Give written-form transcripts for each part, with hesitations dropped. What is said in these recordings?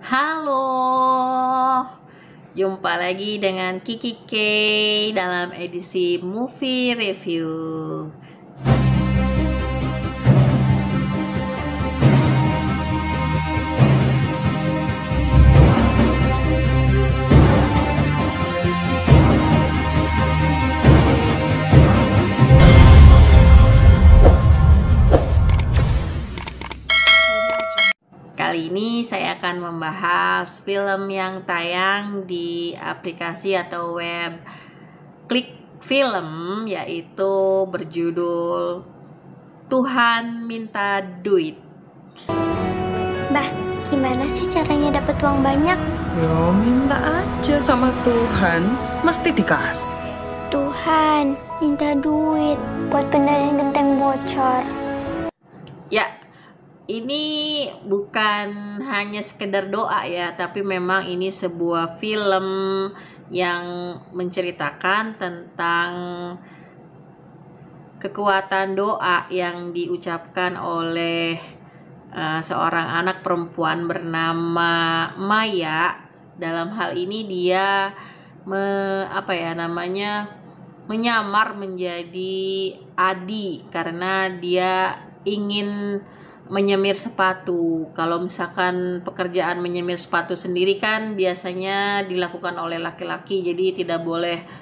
Halo, jumpa lagi dengan Kiki K dalam edisi movie review. Kali ini saya akan membahas film yang tayang di aplikasi atau web Klik Film, yaitu berjudul Tuhan Minta Duit. Bah, gimana sih caranya dapat uang banyak? Ya minta aja sama Tuhan, mesti dikasih. Tuhan, minta duit buat benerin genteng bocor. Ya, ini bukan hanya sekedar doa ya, tapi memang ini sebuah film yang menceritakan tentang kekuatan doa yang diucapkan oleh seorang anak perempuan bernama Maya. Dalam hal ini dia menyamar menjadi Adi karena dia ingin menyemir sepatu. Kalau misalkan pekerjaan menyemir sepatu sendiri kan biasanya dilakukan oleh laki-laki, jadi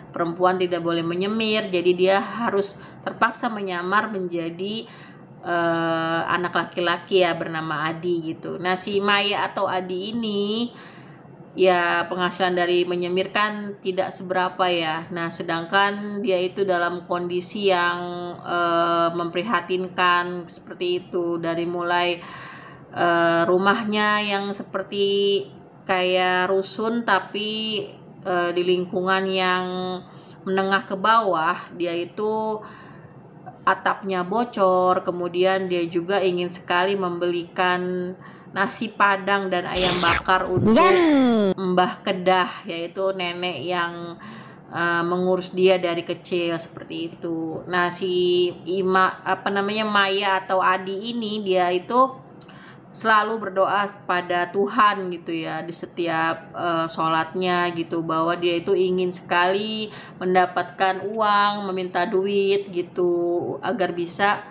perempuan tidak boleh menyemir, jadi dia harus terpaksa menyamar menjadi anak laki-laki ya, bernama Adi gitu. Nah, si Maya atau Adi ini ya penghasilan dari menyemir kan tidak seberapa ya. Nah, sedangkan dia itu dalam kondisi yang memprihatinkan seperti itu, dari mulai rumahnya yang seperti kayak rusun tapi di lingkungan yang menengah ke bawah. Dia itu atapnya bocor, kemudian dia juga ingin sekali membelikan nasi padang dan ayam bakar untuk Mbah Kedah, yaitu nenek yang mengurus dia dari kecil seperti itu. Nah, si Maya atau Adi ini dia itu selalu berdoa pada Tuhan gitu ya, di setiap sholatnya gitu, bahwa dia itu ingin sekali mendapatkan uang, meminta duit gitu agar bisa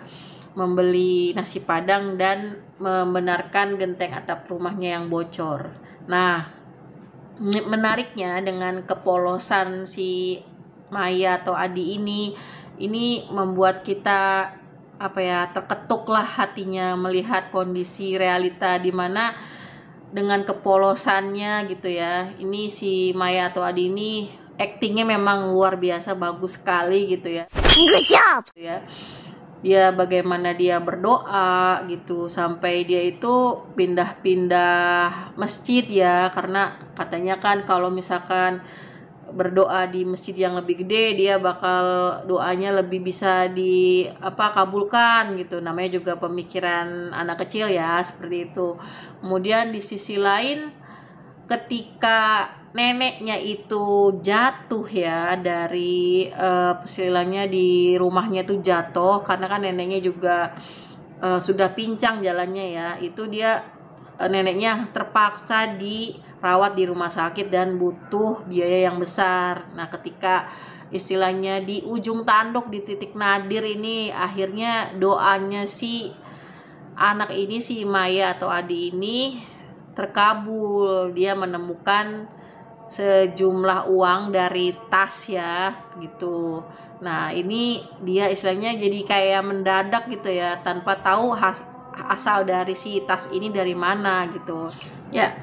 membeli nasi padang dan membenarkan genteng atap rumahnya yang bocor. Nah, menariknya dengan kepolosan si Maya atau Adi ini membuat kita terketuklah hatinya melihat kondisi realita di mana dengan kepolosannya gitu ya. Ini si Maya atau Adi ini aktingnya memang luar biasa bagus sekali gitu ya. Good job. Ya. Dia bagaimana dia berdoa gitu, sampai dia itu pindah-pindah masjid ya, karena katanya kan kalau misalkan berdoa di masjid yang lebih gede dia bakal doanya lebih bisa kabulkan gitu. Namanya juga pemikiran anak kecil ya, seperti itu. Kemudian di sisi lain, ketika neneknya itu jatuh ya dari istilahnya di rumahnya itu jatuh, karena kan neneknya juga sudah pincang jalannya ya, itu dia neneknya terpaksa dirawat di rumah sakit dan butuh biaya yang besar. Nah, ketika istilahnya di ujung tanduk, di titik nadir ini, akhirnya doanya si anak ini, si Maya atau Adi ini terkabul. Dia menemukan sejumlah uang dari tas ya gitu. Nah, ini dia istilahnya jadi kayak mendadak gitu ya, tanpa tahu asal dari si tas ini dari mana gitu ya.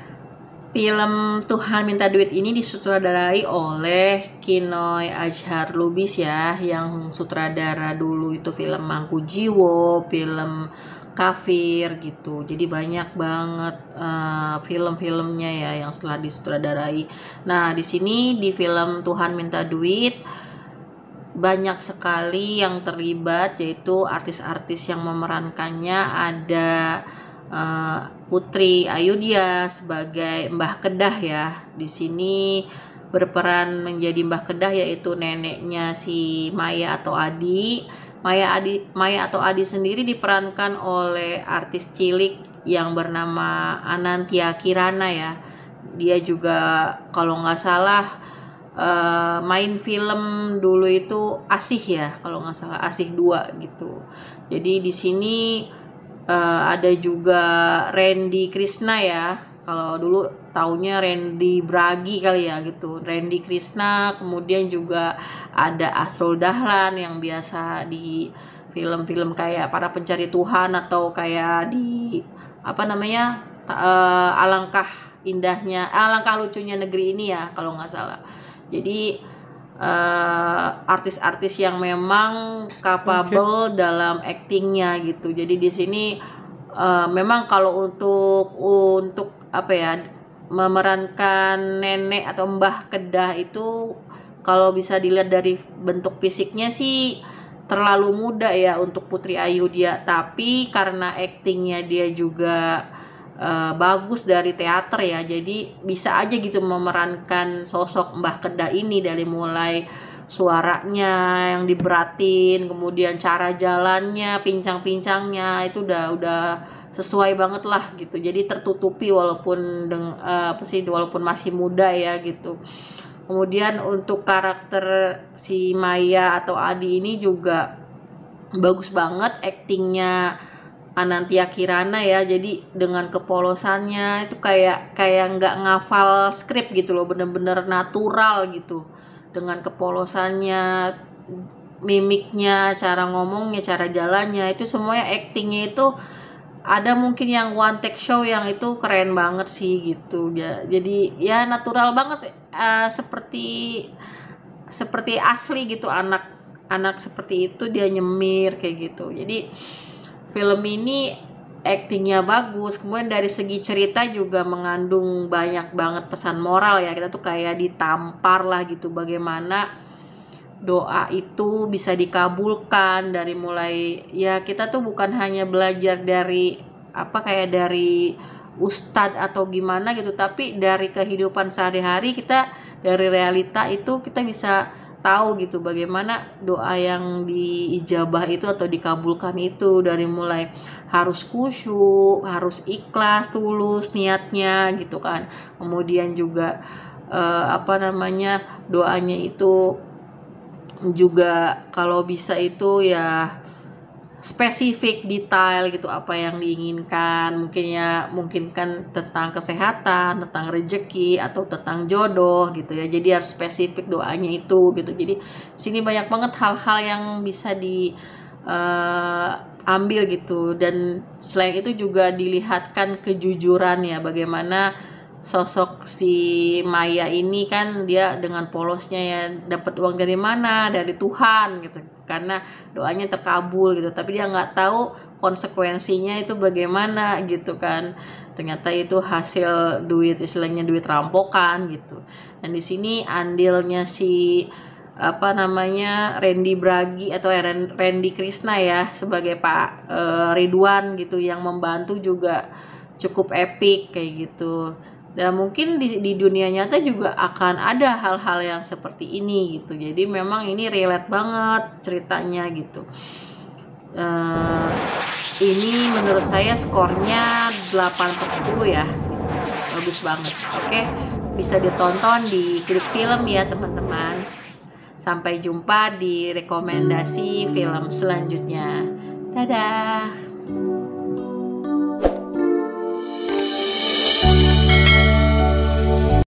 Film Tuhan Minta Duit ini disutradarai oleh Kinoy Azhar Lubis ya, yang sutradara dulu itu film Mangku Jiwo, film Kafir gitu. Jadi banyak banget film-filmnya ya yang setelah disutradarai. Nah, di sini di film Tuhan Minta Duit banyak sekali yang terlibat, yaitu artis-artis yang memerankannya. Ada Putri Ayudhya sebagai Mbah Kedah ya. Di sini berperan menjadi Mbah Kedah, yaitu neneknya si Maya atau Adi. Maya atau Adi sendiri diperankan oleh artis cilik yang bernama Anantya Kirana ya. Dia juga kalau nggak salah main film dulu itu Asih ya, kalau nggak salah Asih 2 gitu. Jadi di sini ada juga Randy Krishna ya. Kalau dulu taunya Randy Bragi kali ya gitu. Randy Krishna, kemudian juga ada Asrul Dahlan yang biasa di film-film kayak Para Pencari Tuhan atau kayak di apa namanya Alangkah Indahnya, Alangkah Lucunya Negeri Ini ya kalau nggak salah. Jadi artis-artis yang memang capable dalam actingnya gitu. Jadi di sini memang kalau untuk apa ya, memerankan nenek atau Mbah Kedah itu kalau bisa dilihat dari bentuk fisiknya sih terlalu muda ya untuk Putri Ayu dia, tapi karena actingnya dia juga bagus dari teater ya, jadi bisa aja gitu memerankan sosok Mbah Kedah ini dari mulai suaranya yang diberatin, kemudian cara jalannya, pincang-pincangnya itu udah sesuai banget lah gitu. Jadi tertutupi walaupun walaupun masih muda ya gitu. Kemudian untuk karakter si Maya atau Adi ini juga bagus banget aktingnya Anantya Kirana ya. Jadi dengan kepolosannya itu kayak nggak ngafal skrip gitu loh, bener-bener natural gitu. Dengan kepolosannya, mimiknya, cara ngomongnya, cara jalannya, itu semuanya actingnya itu ada mungkin yang one take show yang itu keren banget sih gitu ya. Jadi ya natural banget, seperti asli gitu, anak seperti itu dia nyemir kayak gitu. Jadi film ini aktingnya bagus, kemudian dari segi cerita juga mengandung banyak banget pesan moral ya. Kita tuh kayak ditampar lah gitu, bagaimana doa itu bisa dikabulkan dari mulai ya, kita tuh bukan hanya belajar dari kayak dari ustadz atau gimana gitu, tapi dari kehidupan sehari-hari kita, dari realita itu kita bisa tahu gitu bagaimana doa yang diijabah itu atau dikabulkan itu dari mulai harus khusyuk, harus ikhlas, tulus niatnya gitu kan. Kemudian juga doanya itu juga kalau bisa itu ya spesifik, detail gitu apa yang diinginkan, mungkin kan tentang kesehatan, tentang rezeki atau tentang jodoh gitu ya. Jadi harus spesifik doanya itu gitu. Jadi sini banyak banget hal-hal yang bisa diambil gitu. Dan selain itu juga dilihatkan kejujuran ya, bagaimana sosok si Maya ini kan dia dengan polosnya ya dapat uang dari mana, dari Tuhan gitu, karena doanya terkabul gitu, tapi dia nggak tahu konsekuensinya itu bagaimana gitu kan. Ternyata itu hasil duit, istilahnya duit rampokan gitu. Dan di sini andilnya si Randy Bragi atau Randy Krishna ya sebagai Pak Ridwan gitu yang membantu juga cukup epic kayak gitu. Dan mungkin di dunia nyata juga akan ada hal-hal yang seperti ini gitu. Jadi memang ini relate banget ceritanya gitu. Ini menurut saya skornya 8/10 ya, bagus banget. Oke, bisa ditonton di Klik Film ya teman-teman. Sampai jumpa di rekomendasi film selanjutnya. Dadah.